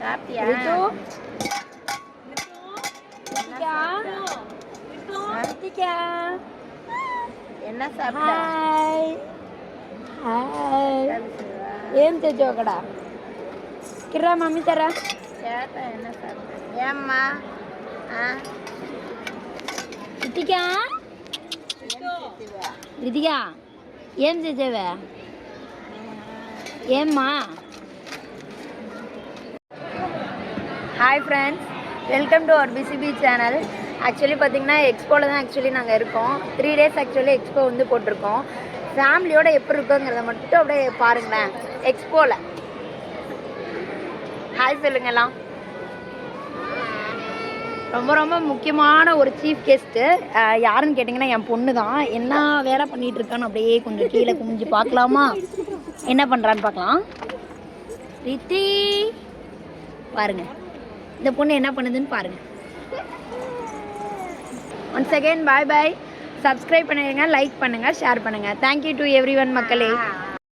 சாப்பிட்டியா? என்ன சாப்பிட்ட? ఏం తెచ్చావు అక్కడ కిరా మమ్మీ తరా என்ன சாப்பிட்ட? ஏம்மா రితికా రితికా ఏం తెచ్చావే ఏమ్మా hi friends, welcome to our PCB channel. Actually பார்த்திங்கன்னா எக்ஸ்போவில் தான் ஆக்சுவலி நாங்கள் இருக்கோம். 3 days ஆக்சுவலி எக்ஸ்போ வந்து போட்டிருக்கோம். ஃபேமிலியோடு எப்படி இருக்கோங்கிறத மட்டும் அப்படியே பாருங்களேன். எக்ஸ்போவில் ஹாய் சொல்லுங்கலாம். ரொம்ப ரொம்ப முக்கியமான ஒரு சீஃப் கெஸ்ட்டு யாருன்னு கேட்டிங்கன்னா என் பொண்ணு தான். என்ன வேலை பண்ணிகிட்டு இருக்கான்னு அப்படியே கொஞ்சம் கீழே குமிஞ்சு பார்க்கலாமா? என்ன பண்ணுறான்னு பார்க்கலாம். ரித்தி பாருங்கள், இந்த பொண்ணு என்ன பண்ணுதுன்னு பாருங்கள். ஒன்ஸ் அகெயின் பாய் பாய். சப்ஸ்கிரைப் பண்ணிடுங்க, லைக் பண்ணுங்கள், ஷேர் பண்ணுங்கள். தேங்க்யூ டு எவ்ரி ஒன் மக்களே.